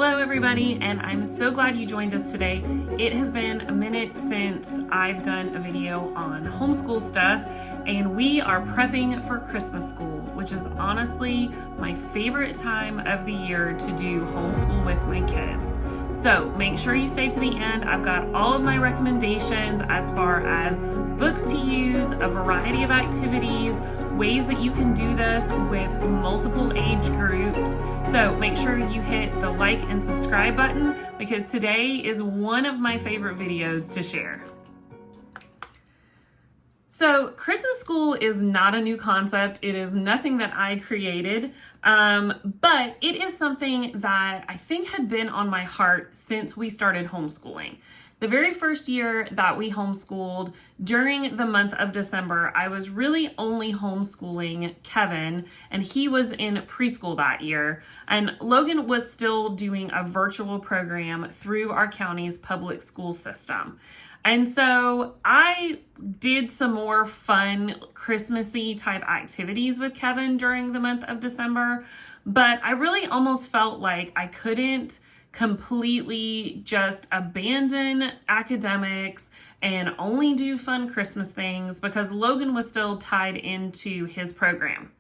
Hello everybody, and I'm so glad you joined us today. It has been a minute since I've done a video on homeschool stuff, and we are prepping for Christmas school, which is honestly my favorite time of the year to do homeschool with my kids. So make sure you stay to the end. I've got all of my recommendations as far as books to use, a variety of activities, ways that you can do this with multiple age groups. So make sure you hit the like and subscribe button because today is one of my favorite videos to share. So Christmas school is not a new concept. It is nothing that I created, but it is something that I think had been on my heart since we started homeschooling. The very first year that we homeschooled, during the month of December, I was really only homeschooling Kevin, and he was in preschool that year. And Logan was still doing a virtual program through our county's public school system. And so I did some more fun Christmassy type activities with Kevin during the month of December, but I really almost felt like I couldn't completely just abandon academics and only do fun Christmas things because Logan was still tied into his program.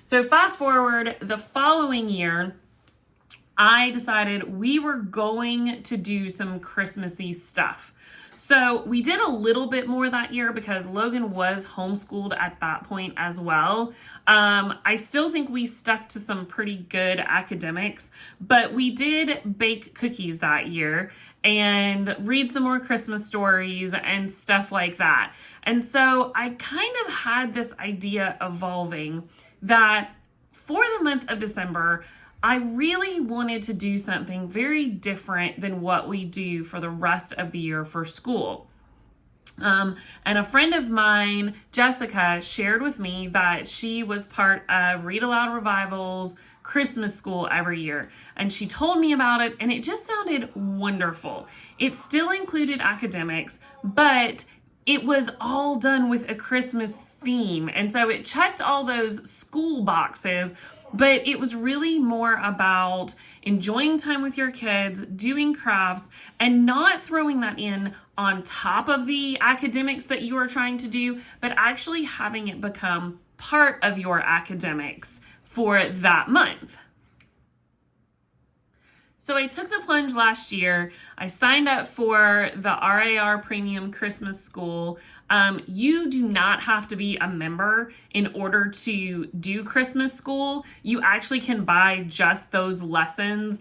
So fast forward, the following year, I decided we were going to do some Christmassy stuff. So we did a little bit more that year because Logan was homeschooled at that point as well. I still think we stuck to some pretty good academics, but we did bake cookies that year and read some more Christmas stories and stuff like that. And so I kind of had this idea evolving that for the month of December, I really wanted to do something very different than what we do for the rest of the year for school. And a friend of mine, Jessica, shared with me that she was part of Read Aloud Revival's Christmas school every year. And she told me about it, and it just sounded wonderful. It still included academics, but it was all done with a Christmas theme. And so it checked all those school boxes, but it was really more about enjoying time with your kids, doing crafts, and not throwing that in on top of the academics that you are trying to do, but actually having it become part of your academics for that month. So I took the plunge last year. I signed up for the RAR Premium Christmas School. You do not have to be a member in order to do Christmas school. You actually can buy just those lessons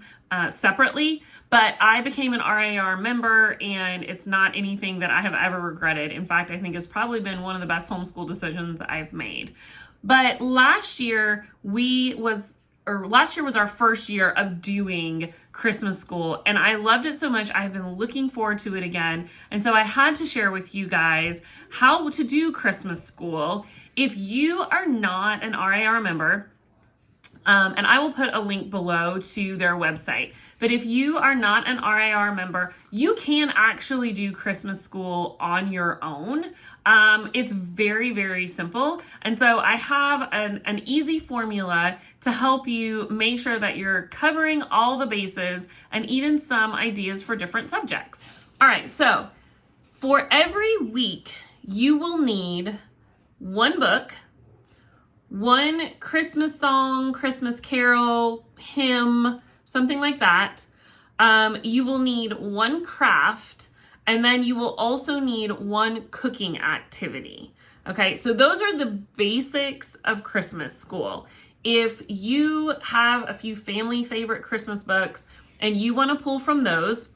separately, but I became an RAR member and it's not anything that I have ever regretted. In fact, I think it's probably been one of the best homeschool decisions I've made. But last year was our first year of doing Christmas school, and I loved it so much. I've been looking forward to it again. And so I had to share with you guys how to do Christmas school. If you are not an RAR member, and I will put a link below to their website, but if you are not an RAR member, you can actually do Christmas school on your own. It's very, very simple. And so I have an easy formula to help you make sure that you're covering all the bases and even some ideas for different subjects. All right, so for every week, you will need one book, one Christmas song, Christmas carol, hymn, something like that. You will need one craft, and then you will also need one cooking activity. Okay, so those are the basics of Christmas school. If you have a few family favorite Christmas books and you want to pull from those,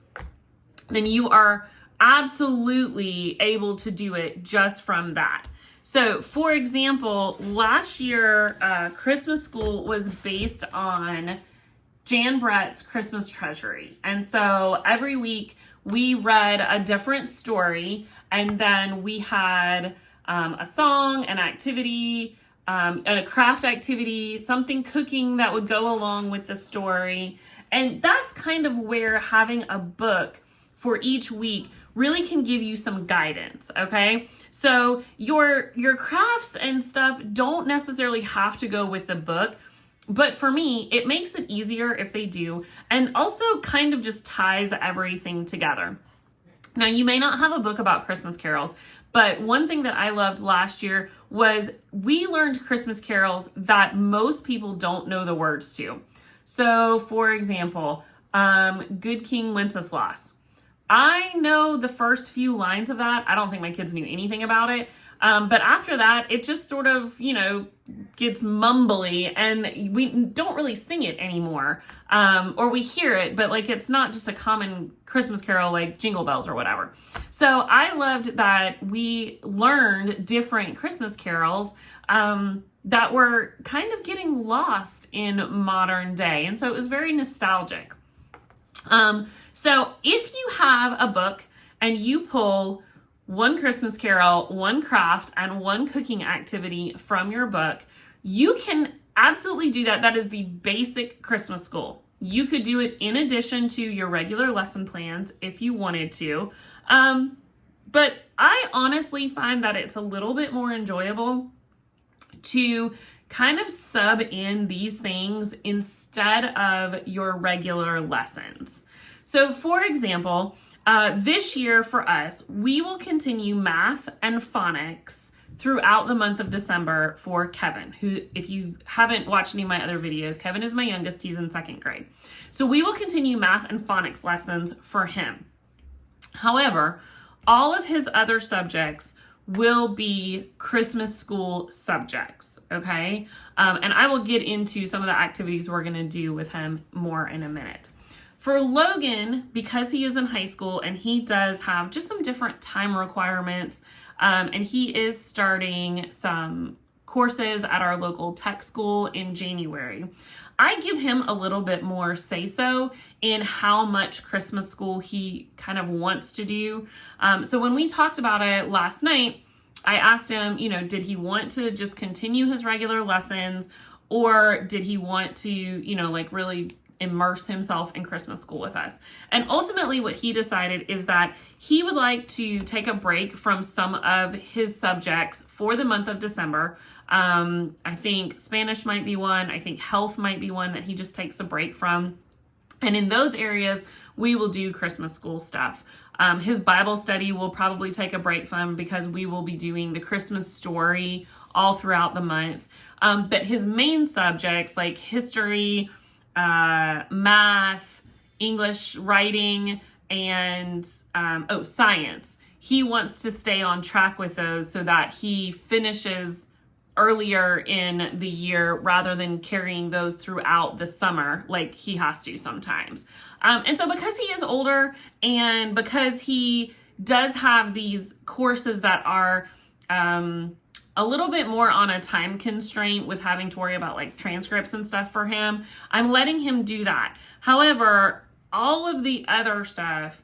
then you are absolutely able to do it just from that. So, for example, last year, Christmas school was based on Jan Brett's Christmas Treasury. And so every week we read a different story, and then we had a song, an activity, and a craft activity, something cooking that would go along with the story. And that's kind of where having a book for each week really can give you some guidance, okay? So your crafts and stuff don't necessarily have to go with the book, But for me, it makes it easier if they do, and also kind of just ties everything together. Now, you may not have a book about Christmas carols, but one thing that I loved last year was we learned Christmas carols that most people don't know the words to. So, for example, Good King Wenceslas. I know the first few lines of that. I don't think my kids knew anything about it. But after that, it just sort of, gets mumbly, and we don't really sing it anymore. Or we hear it, but it's not just a common Christmas carol like Jingle Bells or whatever. So I loved that we learned different Christmas carols that were kind of getting lost in modern day. And so it was very nostalgic. So if you have a book and you pull one Christmas carol, one craft, and one cooking activity from your book, you can absolutely do that. That is the basic Christmas school. You could do it in addition to your regular lesson plans if you wanted to. But I honestly find that it's a little bit more enjoyable to kind of sub in these things instead of your regular lessons. So for example, this year for us, we will continue math and phonics throughout the month of December for Kevin, who, if you haven't watched any of my other videos, Kevin is my youngest. He's in 2nd grade. So we will continue math and phonics lessons for him. However, all of his other subjects will be Christmas school subjects, okay? And I will get into some of the activities we're going to do with him more in a minute. For Logan, because he is in high school and he does have just some different time requirements, and he is starting some courses at our local tech school in January, I give him a little bit more say-so in how much Christmas school he kind of wants to do. So when we talked about it last night, I asked him, did he want to just continue his regular lessons, or did he want to, really immerse himself in Christmas school with us? And ultimately what he decided is that he would like to take a break from some of his subjects for the month of December. I think Spanish might be one. I think health might be one that he just takes a break from. And in those areas, we will do Christmas school stuff. His Bible study will probably take a break from, because we will be doing the Christmas story all throughout the month. But his main subjects like history, math, English writing, and science, he wants to stay on track with those so that he finishes earlier in the year rather than carrying those throughout the summer like he has to sometimes. And so because he is older and because he does have these courses that are a little bit more on a time constraint with having to worry about transcripts and stuff for him, I'm letting him do that. However, all of the other stuff,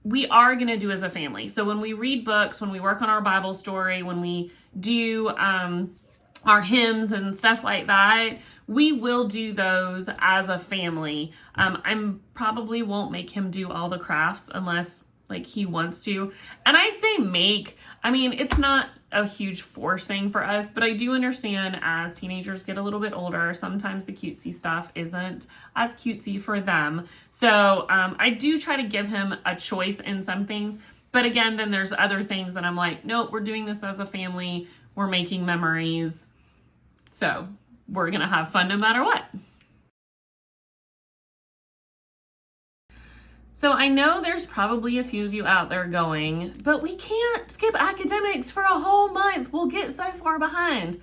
we are going to do as a family. So when we read books, when we work on our Bible story, when we do our hymns and stuff like that, we will do those as a family. I probably won't make him do all the crafts unless he wants to. And I say make, it's not a huge force thing for us, but I do understand as teenagers get a little bit older, sometimes the cutesy stuff isn't as cutesy for them. So I do try to give him a choice in some things. But again, then there's other things that I'm like, nope, we're doing this as a family. We're making memories. So we're going to have fun no matter what. So I know there's probably a few of you out there going, but we can't skip academics for a whole month. We'll get so far behind.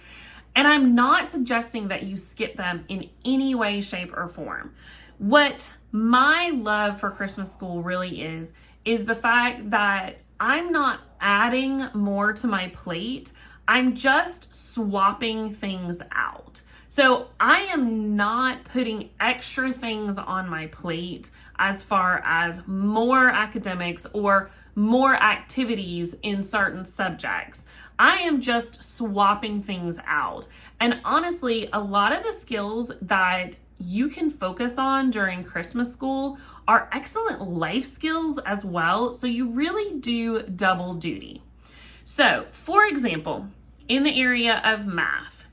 And I'm not suggesting that you skip them in any way, shape, or form. What my love for Christmas school really is the fact that I'm not adding more to my plate. I'm just swapping things out. So I am not putting extra things on my plate as far as more academics or more activities in certain subjects. I am just swapping things out. And honestly, a lot of the skills that you can focus on during Christmas school are excellent life skills as well. So you really do double duty. So for example, in the area of math,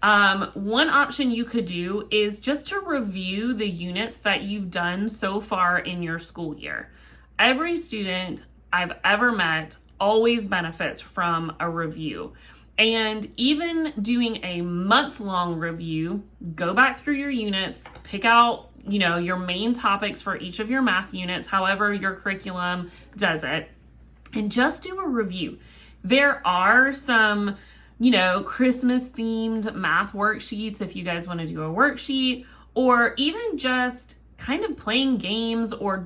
One option you could do is just to review the units that you've done so far in your school year. Every student I've ever met always benefits from a review. And even doing a month-long review, go back through your units, pick out, your main topics for each of your math units, however your curriculum does it, and just do a review. There are some Christmas themed math worksheets if you guys want to do a worksheet, or even just kind of playing games or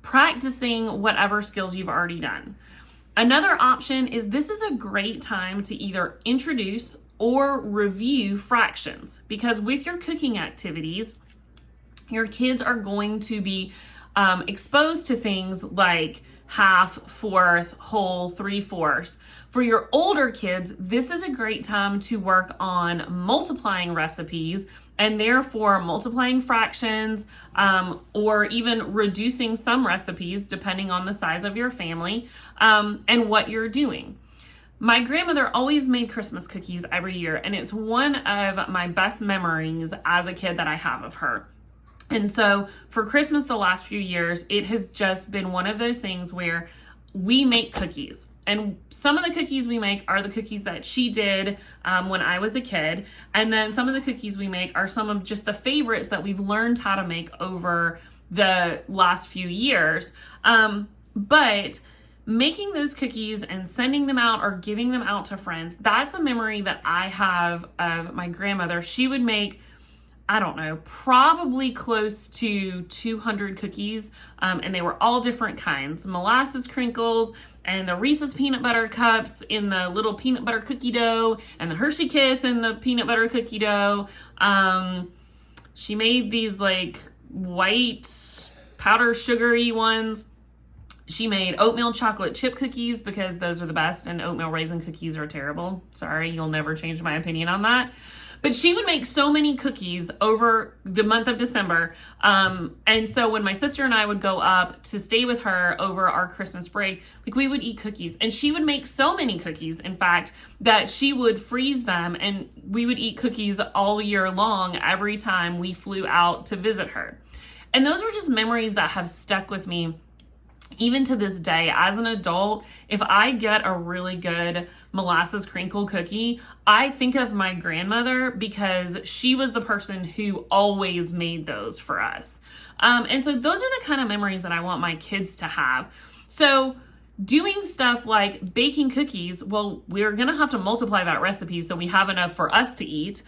practicing whatever skills you've already done. Another option is this is a great time to either introduce or review fractions, because with your cooking activities, your kids are going to be exposed to things like half, fourth, whole, 3/4. For your older kids, this is a great time to work on multiplying recipes and therefore multiplying fractions, or even reducing some recipes depending on the size of your family and what you're doing. My grandmother always made Christmas cookies every year, and it's one of my best memories as a kid that I have of her. And so for Christmas the last few years, it has just been one of those things where we make cookies. And some of the cookies we make are the cookies that she did when I was a kid. And then some of the cookies we make are some of just the favorites that we've learned how to make over the last few years. But making those cookies and sending them out or giving them out to friends, that's a memory that I have of my grandmother. She would make, I don't know, probably close to 200 cookies, and they were all different kinds. Molasses crinkles, and the Reese's peanut butter cups in the little peanut butter cookie dough, and the Hershey Kiss in the peanut butter cookie dough. She made these like white powder sugary ones. She made oatmeal chocolate chip cookies because those are the best, and oatmeal raisin cookies are terrible. Sorry, you'll never change my opinion on that. But she would make so many cookies over the month of December. And so when my sister and I would go up to stay with her over our Christmas break, we would eat cookies. And she would make so many cookies, in fact, that she would freeze them, and we would eat cookies all year long every time we flew out to visit her. And those are just memories that have stuck with me. Even to this day, as an adult, if I get a really good molasses crinkle cookie, I think of my grandmother because she was the person who always made those for us. And so those are the kind of memories that I want my kids to have. So doing stuff like baking cookies, well, we're going to have to multiply that recipe so we have enough for us to eat,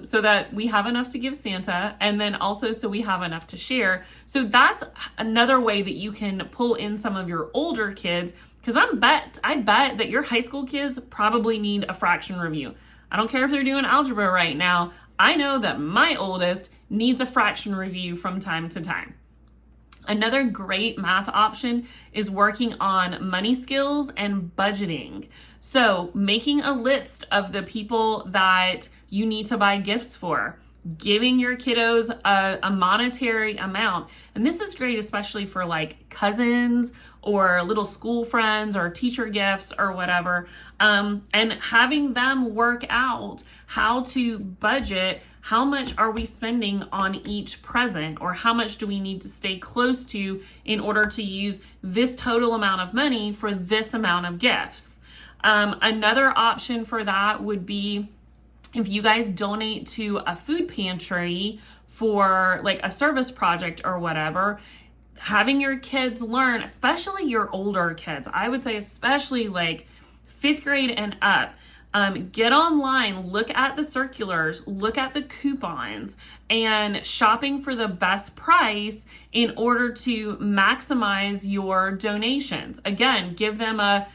so that we have enough to give Santa, and then also so we have enough to share. So that's another way that you can pull in some of your older kids, because I bet that your high school kids probably need a fraction review. I don't care if they're doing algebra right now. I know that my oldest needs a fraction review from time to time. Another great math option is working on money skills and budgeting. So making a list of the people that you need to buy gifts for, giving your kiddos a monetary amount. And this is great, especially for like cousins or little school friends or teacher gifts or whatever. And having them work out how to budget. How much are we spending on each present, or how much do we need to stay close to in order to use this total amount of money for this amount of gifts? Another option for that would be if you guys donate to a food pantry for like a service project or whatever, having your kids learn, especially your older kids, I would say especially like 5th grade and up, get online, look at the circulars, look at the coupons, and shopping for the best price in order to maximize your donations. Again, give them a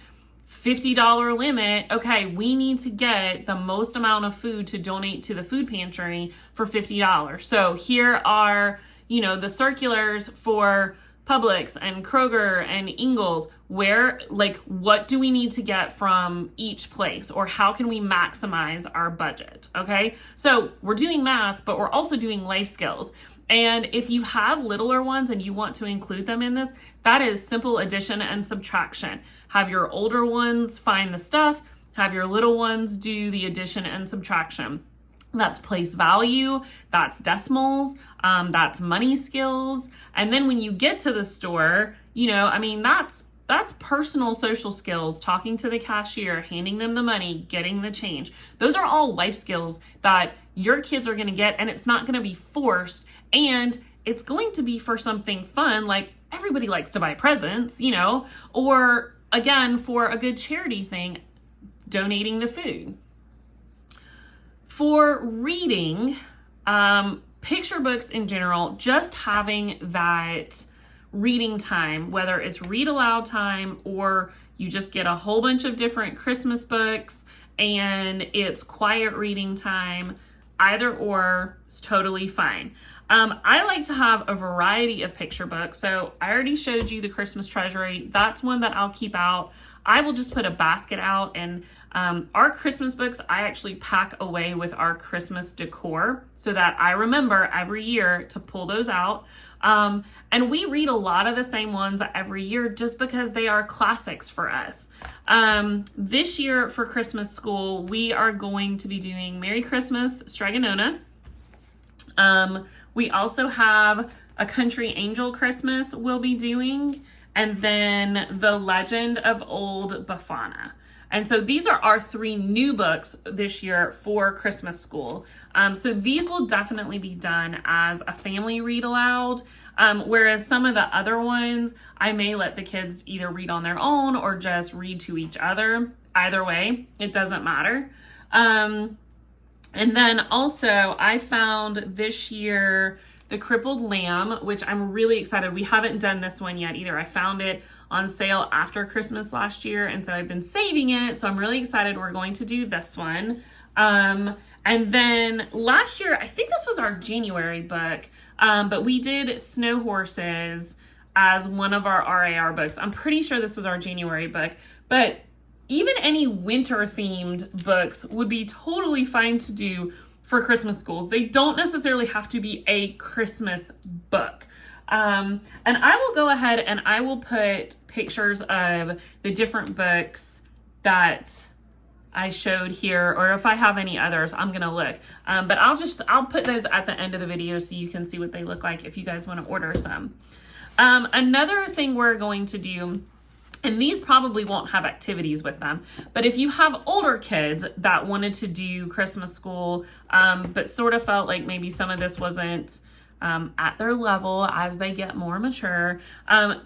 $50 limit. Okay, we need to get the most amount of food to donate to the food pantry for $50. So here are, the circulars for Publix and Kroger and Ingles, what do we need to get from each place, or how can we maximize our budget? Okay, so we're doing math, but we're also doing life skills. And if you have littler ones and you want to include them in this, that is simple addition and subtraction. Have your older ones find the stuff, Have your little ones do the addition and subtraction. That's place value, that's decimals, that's money skills. And then when you get to the store, that's personal social skills, talking to the cashier, handing them the money, getting the change. Those are all life skills that your kids are going to get, and it's not going to be forced, and it's going to be for something fun, like everybody likes to buy presents, or again, for a good charity thing, donating the food. For reading, picture books in general, just having that reading time, whether it's read aloud time or you just get a whole bunch of different Christmas books and it's quiet reading time, either or is totally fine. I like to have a variety of picture books. So I already showed you the Christmas Treasury. That's one that I'll keep out. I will just put a basket out, and our Christmas books, I actually pack away with our Christmas decor so that I remember every year to pull those out. And we read a lot of the same ones every year just because they are classics for us. This year for Christmas school, we are going to be doing Merry Christmas, Stregonona. We also have A Country Angel Christmas we'll be doing, and then The Legend of Old Bafana. And so these are our 3 new books this year for Christmas school. So these will definitely be done as a family read aloud, whereas some of the other ones, I may let the kids either read on their own or just read to each other. Either way, it doesn't matter. And then also I found this year The Crippled Lamb, which I'm really excited. We haven't done this one yet either. I found it on sale after Christmas last year, and so I've been saving it. So I'm really excited we're going to do this one. And then last year, I think this was our January book, but we did Snow Horses as one of our RAR books. I'm pretty sure this was our January book, but even any winter themed books would be totally fine to do for Christmas school. They don't necessarily have to be a Christmas book. And I will go ahead and I will put pictures of the different books that I showed here, or if I have any others, I'm going to look. But I'll put those at the end of the video so you can see what they look like if you guys want to order some. Another thing we're going to do, and these probably won't have activities with them, but if you have older kids that wanted to do Christmas school, but sort of felt like maybe some of this wasn't at their level as they get more mature,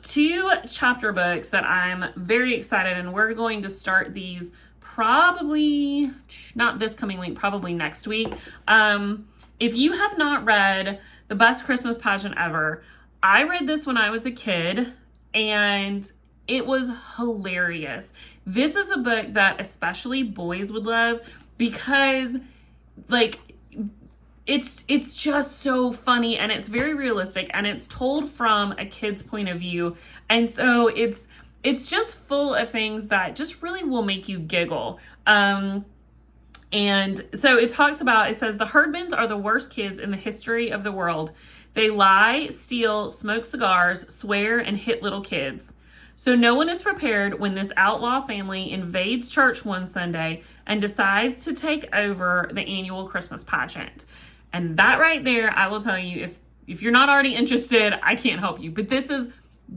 2 chapter books that I'm very excited, and we're going to start these probably not this coming week, probably next week. If you have not read The Best Christmas Pageant Ever, I read this when I was a kid and it was hilarious. This is a book that especially boys would love because it's just so funny, and it's very realistic, and it's told from a kid's point of view. And so it's just full of things that just really will make you giggle. And so it says the Herdmans are the worst kids in the history of the world. They lie, steal, smoke cigars, swear, and hit little kids. So no one is prepared when this outlaw family invades church one Sunday and decides to take over the annual Christmas pageant. And that right there, I will tell you, if you're not already interested, I can't help you. But this is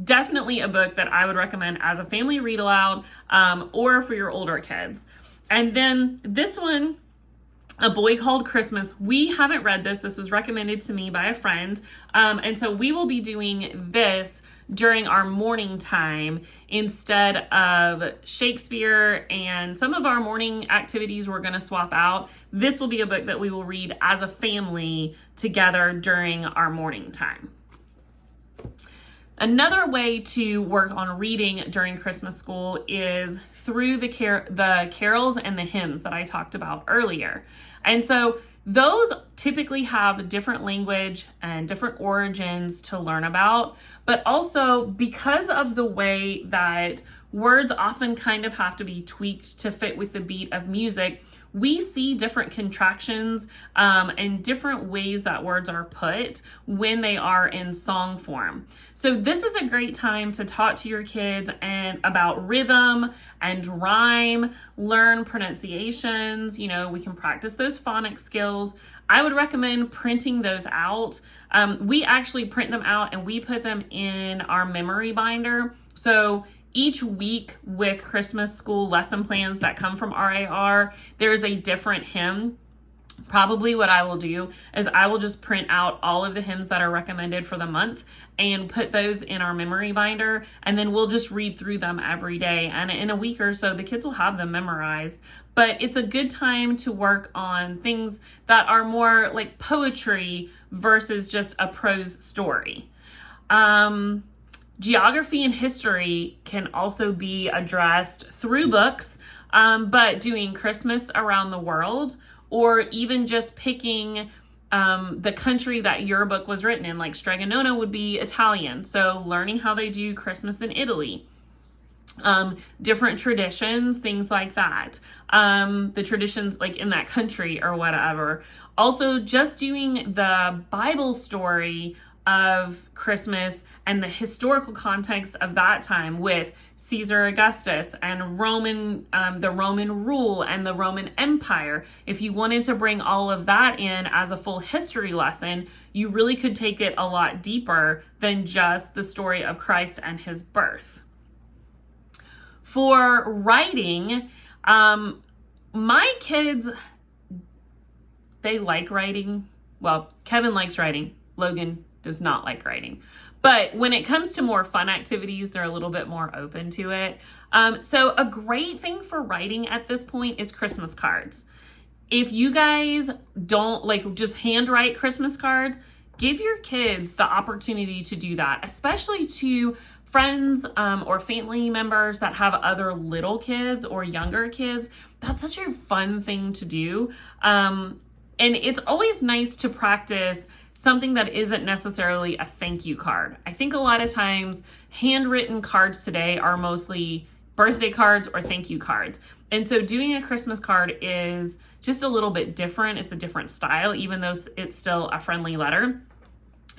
definitely a book that I would recommend as a family read aloud, or for your older kids. And then this one, A Boy Called Christmas. We haven't read this. This was recommended to me by a friend. And so we will be doing this during our morning time instead of Shakespeare, and some of our morning activities we're going to swap out. This will be a book that we will read as a family together during our morning time. Another way to work on reading during Christmas school is through the carols and the hymns that I talked about earlier. And so those typically have different language and different origins to learn about, but also because of the way that words often kind of have to be tweaked to fit with the beat of music, we see different contractions and different ways that words are put when they are in song form. So this is a great time to talk to your kids and about rhythm and rhyme, learn pronunciations. We can practice those phonics skills. I would recommend printing those out. We actually print them out and we put them in our memory binder. So each week with Christmas school lesson plans that come from RAR, there's a different hymn. Probably what I will do is I will just print out all of the hymns that are recommended for the month and put those in our memory binder, and then we'll just read through them every day. And in a week or so, the kids will have them memorized. But it's a good time to work on things that are more like poetry versus just a prose story. Geography and history can also be addressed through books, but doing Christmas around the world, or even just picking the country that your book was written in. Like Stregonona would be Italian, so learning how they do Christmas in Italy. Different traditions, things like that. The traditions like in that country or whatever. Also, just doing the Bible story of Christmas and the historical context of that time with Caesar Augustus and the Roman rule and the Roman Empire. If you wanted to bring all of that in as a full history lesson, you really could take it a lot deeper than just the story of Christ and his birth. For writing, my kids, they like writing. Well, Kevin likes writing. Logan does not like writing. But when it comes to more fun activities, they're a little bit more open to it. So a great thing for writing at this point is Christmas cards. If you guys don't like just handwrite Christmas cards, give your kids the opportunity to do that, especially to friends or family members that have other little kids or younger kids. That's such a fun thing to do. And it's always nice to practice something that isn't necessarily a thank you card. I think a lot of times handwritten cards today are mostly birthday cards or thank you cards. And so doing a Christmas card is just a little bit different. It's a different style, even though it's still a friendly letter.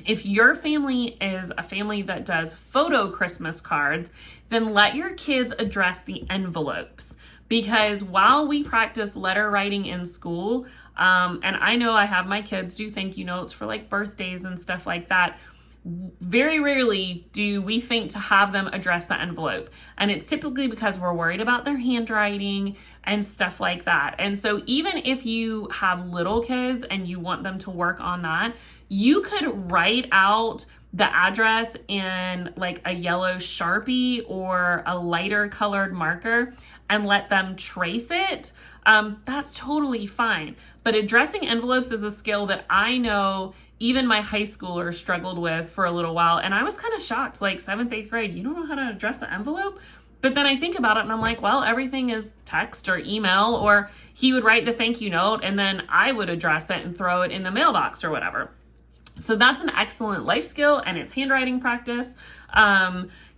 If your family is a family that does photo Christmas cards, then let your kids address the envelopes. Because while we practice letter writing in school, and I know I have my kids do thank you notes for like birthdays and stuff like that, very rarely do we think to have them address the envelope. And it's typically because we're worried about their handwriting and stuff like that. And so even if you have little kids and you want them to work on that, you could write out the address in like a yellow Sharpie or a lighter colored marker and let them trace it. That's totally fine. But addressing envelopes is a skill that I know even my high schoolers struggled with for a little while. And I was kind of shocked, like 7th, 8th grade, you don't know how to address the envelope? But then I think about it and I'm like, well, everything is text or email, or he would write the thank you note and then I would address it and throw it in the mailbox or whatever. So that's an excellent life skill and it's handwriting practice.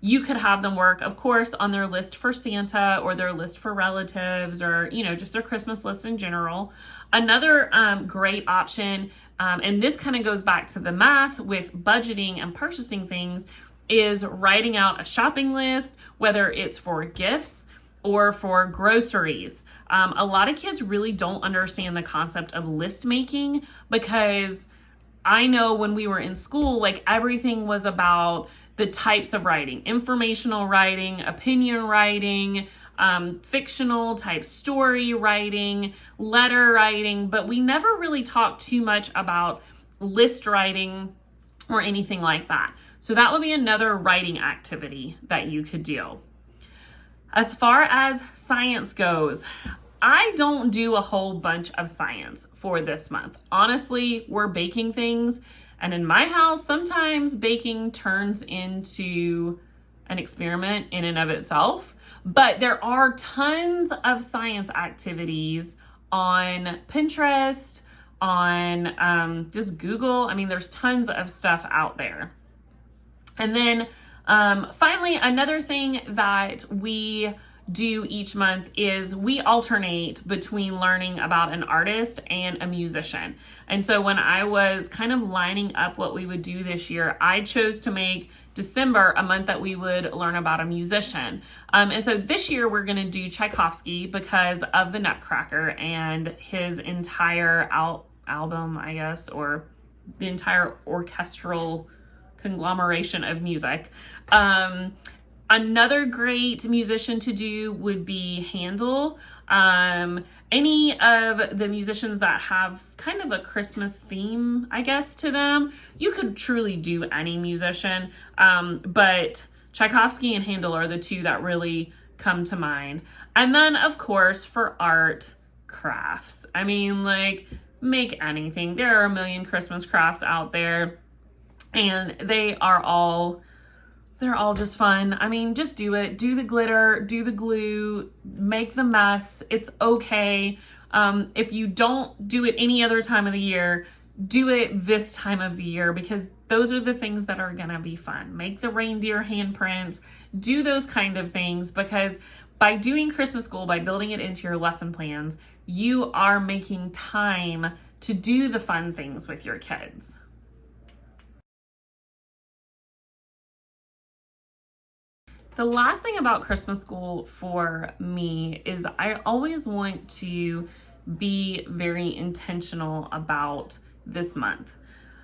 You could have them work, of course, on their list for Santa or their list for relatives or, just their Christmas list in general. Another great option, and this kind of goes back to the math with budgeting and purchasing things, is writing out a shopping list, whether it's for gifts or for groceries. A lot of kids really don't understand the concept of list making because I know when we were in school, like everything was about the types of writing, informational writing, opinion writing, fictional type story writing, letter writing, but we never really talked too much about list writing or anything like that. So that would be another writing activity that you could do. As far as science goes, I don't do a whole bunch of science for this month. Honestly, we're baking things, and in my house, sometimes baking turns into an experiment in and of itself. But there are tons of science activities on Pinterest, on just Google. I mean, there's tons of stuff out there. And then finally, another thing that we do each month is we alternate between learning about an artist and a musician. And so when I was kind of lining up what we would do this year, I chose to make December a month that we would learn about a musician. And so this year we're going to do Tchaikovsky because of the Nutcracker and his entire album, I guess, or the entire orchestral conglomeration of music. Another great musician to do would be Handel. Any of the musicians that have kind of a Christmas theme, I guess, to them, you could truly do any musician. But Tchaikovsky and Handel are the two that really come to mind. And then, of course, for art, crafts. I mean, like, make anything. There are a million Christmas crafts out there, and they're all just fun. I mean, just do it. Do the glitter, do the glue, make the mess. It's okay. If you don't do it any other time of the year, do it this time of the year, because those are the things that are gonna be fun. Make the reindeer handprints, do those kind of things, because by doing Christmas School, by building it into your lesson plans, you are making time to do the fun things with your kids. The last thing about Christmas School for me is I always want to be very intentional about this month.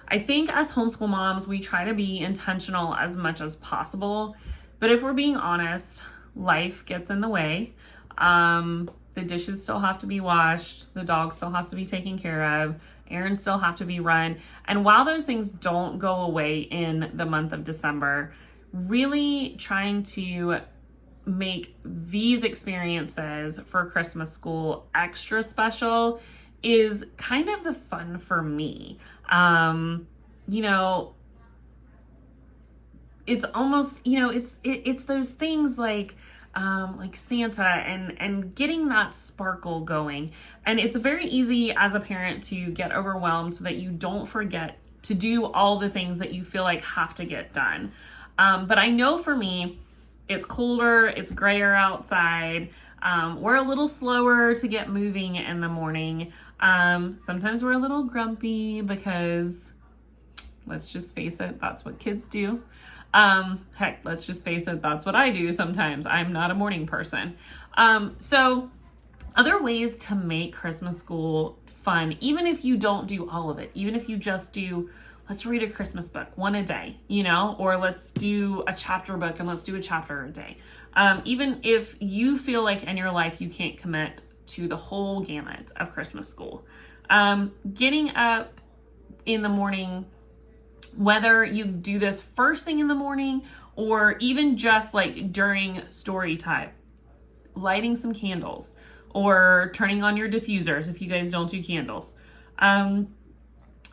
I think as homeschool moms, we try to be intentional as much as possible, but if we're being honest, life gets in the way. The dishes still have to be washed, the dog still has to be taken care of, errands still have to be run, and while those things don't go away in the month of December, really trying to make these experiences for Christmas School extra special is kind of the fun for me. It's almost, it's those things like Santa and getting that sparkle going. And it's very easy as a parent to get overwhelmed so that you don't forget to do all the things that you feel like have to get done. But I know for me, it's colder, it's grayer outside. We're a little slower to get moving in the morning. Sometimes we're a little grumpy because, let's just face it, that's what kids do. Heck, let's just face it, that's what I do sometimes. I'm not a morning person. So other ways to make Christmas School fun, even if you don't do all of it, even if you just do, let's read a Christmas book, one a day, or let's do a chapter book and let's do a chapter a day. Even if you feel like in your life you can't commit to the whole gamut of Christmas School. Getting up in the morning, whether you do this first thing in the morning or even just like during story time, lighting some candles or turning on your diffusers if you guys don't do candles.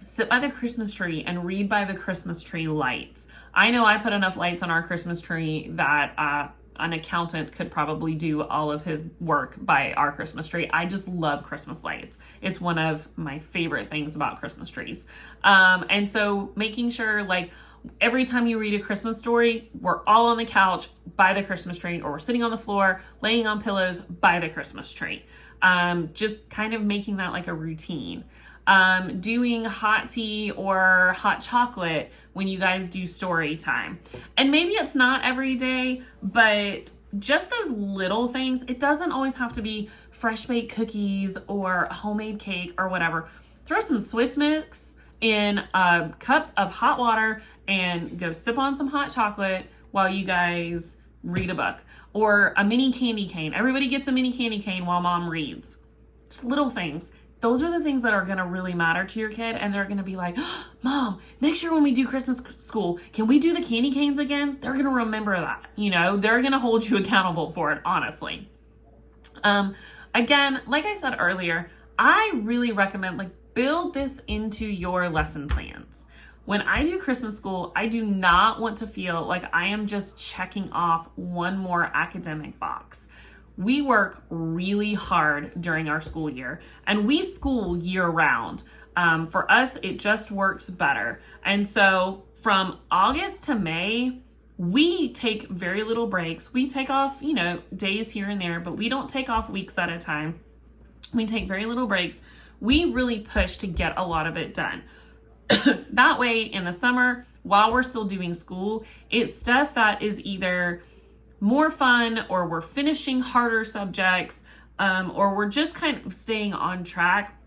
Sit by the Christmas tree and read by the Christmas tree lights. I know I put enough lights on our Christmas tree that an accountant could probably do all of his work by our Christmas tree. I just love Christmas lights. It's one of my favorite things about Christmas trees. And so making sure, like, every time you read a Christmas story, we're all on the couch by the Christmas tree, or we're sitting on the floor, laying on pillows by the Christmas tree. Just kind of making that like a routine. Doing hot tea or hot chocolate when you guys do story time. And maybe it's not every day, but just those little things. It doesn't always have to be fresh baked cookies or a homemade cake or whatever. Throw some Swiss Mix in a cup of hot water and go sip on some hot chocolate while you guys read a book. Or a mini candy cane. Everybody gets a mini candy cane while mom reads. Just little things. Those are the things that are going to really matter to your kid, and they're going to be like, oh, Mom, next year when we do Christmas School, can we do the candy canes again? They're going to remember that. They're going to hold you accountable for it, honestly. Again, like I said earlier, I really recommend build this into your lesson plans. When I do Christmas School, I do not want to feel like I am just checking off one more academic box. We work really hard during our school year, and we school year round. For us, it just works better. And so from August to May, we take very little breaks. We take off, days here and there, but we don't take off weeks at a time. We take very little breaks. We really push to get a lot of it done. That way, in the summer, while we're still doing school, it's stuff that is either more fun, or we're finishing harder subjects, or we're just kind of staying on track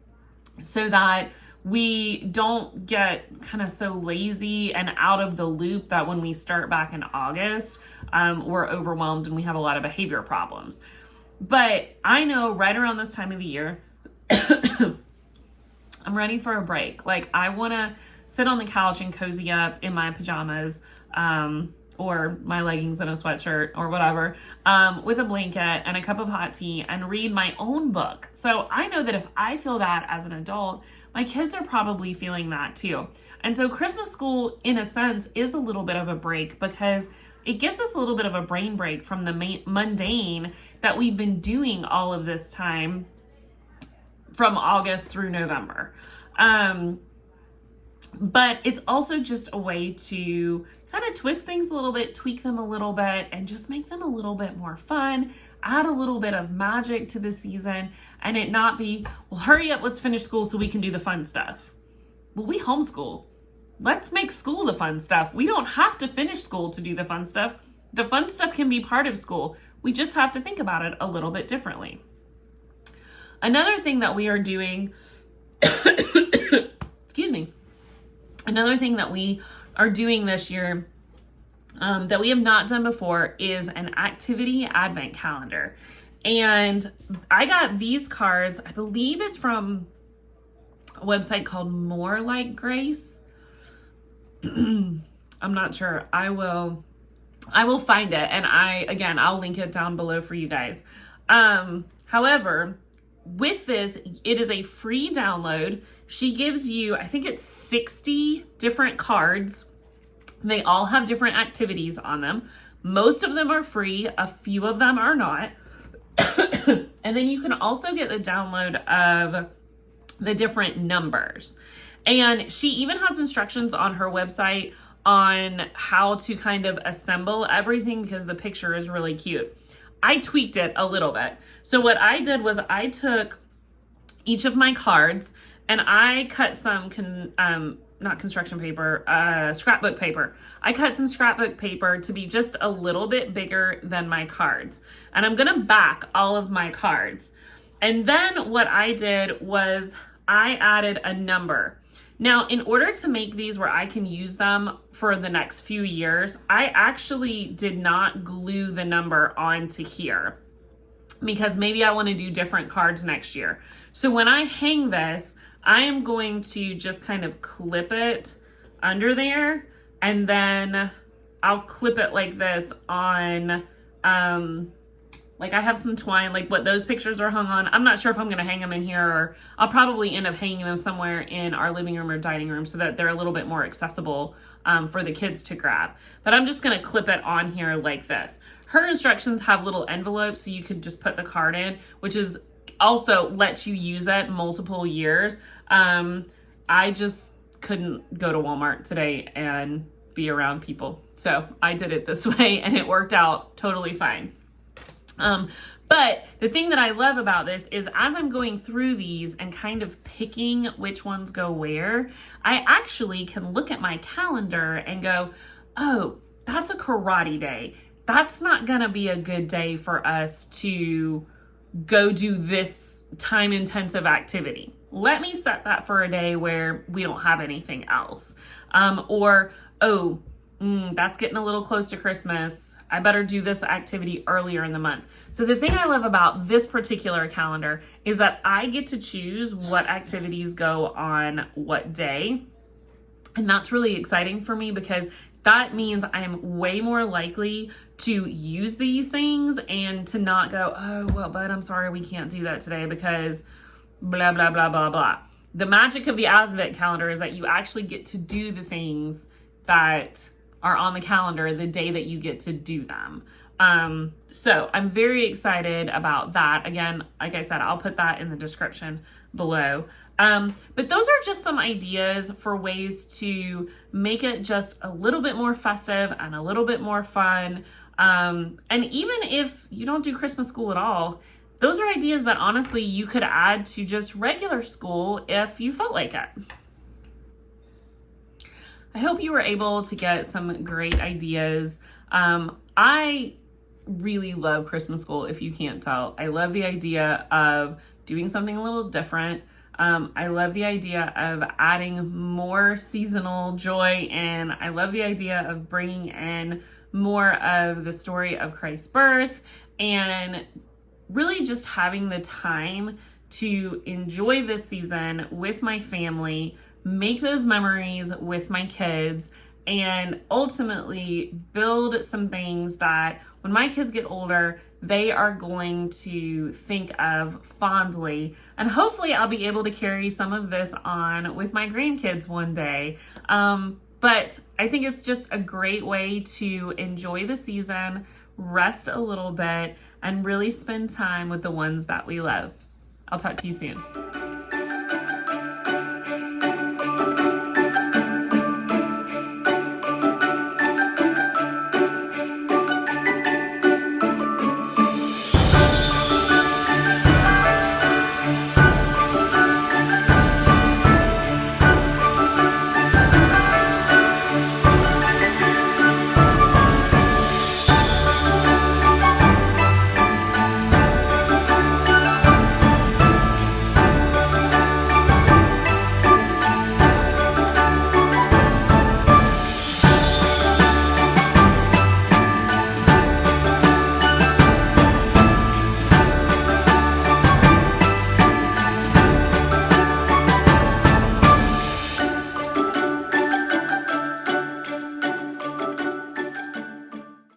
so that we don't get kind of so lazy and out of the loop that when we start back in August, we're overwhelmed and we have a lot of behavior problems. But I know right around this time of the year, I'm ready for a break. Like, I want to sit on the couch and cozy up in my pajamas, or my leggings and a sweatshirt or whatever, with a blanket and a cup of hot tea and read my own book. So I know that if I feel that as an adult, my kids are probably feeling that too. And so Christmas school, in a sense, is a little bit of a break, because it gives us a little bit of a brain break from the mundane that we've been doing all of this time from August through November. But it's also just a way to kind of twist things a little bit, tweak them a little bit, and just make them a little bit more fun, add a little bit of magic to the season, and it not be, well, hurry up, let's finish school so we can do the fun stuff. Well, we homeschool. Let's make school the fun stuff. We don't have to finish school to do the fun stuff. The fun stuff can be part of school. We just have to think about it a little bit differently. Another thing that we are doing, excuse me, another thing that we are doing this year that we have not done before is an activity advent calendar. And I got these cards, I believe it's from a website called More Like Grace. I'm not sure. I will find it, and I'll link it down below for you guys. However, with this, it is a free download. She gives you, I think it's 60 different cards. They all have different activities on them. Most of them are free. A few of them are not. And then you can also get the download of the different numbers. And she even has instructions on her website on how to kind of assemble everything, because the picture is really cute. I tweaked it a little bit. So what I did was I took each of my cards and I cut some, not construction paper, scrapbook paper. I cut some scrapbook paper to be just a little bit bigger than my cards. And I'm gonna back all of my cards. And then what I did was I added a number. Now, in order to make these where I can use them for the next few years, I actually did not glue the number onto here, because maybe I want to do different cards next year. So when I hang this, I am going to just kind of clip it under there, and then I'll clip it like this on, like I have some twine, like what those pictures are hung on. I'm not sure if I'm going to hang them in here, or I'll probably end up hanging them somewhere in our living room or dining room so that they're a little bit more accessible for the kids to grab. But I'm just going to clip it on here like this. Her instructions have little envelopes so you could just put the card in, which is also lets you use it multiple years. I just couldn't go to Walmart today and be around people. So I did it this way and it worked out totally fine. But the thing that I love about this is as I'm going through these and kind of picking which ones go where, I actually can look at my calendar and go, oh, that's a karate day. That's not going to be a good day for us to go do this time intensive activity. Let me set that for a day where we don't have anything else. That's getting a little close to Christmas. I better do this activity earlier in the month. So the thing I love about this particular calendar is that I get to choose what activities go on what day. And that's really exciting for me because that means I am way more likely to use these things and to not go, oh, well, but I'm sorry, we can't do that today because blah, blah, blah, blah, blah. The magic of the Advent calendar is that you actually get to do the things that are on the calendar the day that you get to do them. So I'm very excited about that. Again, like I said, I'll put that in the description below. But those are just some ideas for ways to make it just a little bit more festive and a little bit more fun. And even if you don't do Christmas school at all, those are ideas that honestly you could add to just regular school if you felt like it. I hope you were able to get some great ideas. I really love Christmas school, if you can't tell. I love the idea of doing something a little different. I love the idea of adding more seasonal joy, and I love the idea of bringing in more of the story of Christ's birth and really just having the time to enjoy this season with my family, make those memories with my kids, and ultimately build some things that when my kids get older, they are going to think of fondly. And hopefully I'll be able to carry some of this on with my grandkids one day. But I think it's just a great way to enjoy the season, rest a little bit, and really spend time with the ones that we love. I'll talk to you soon.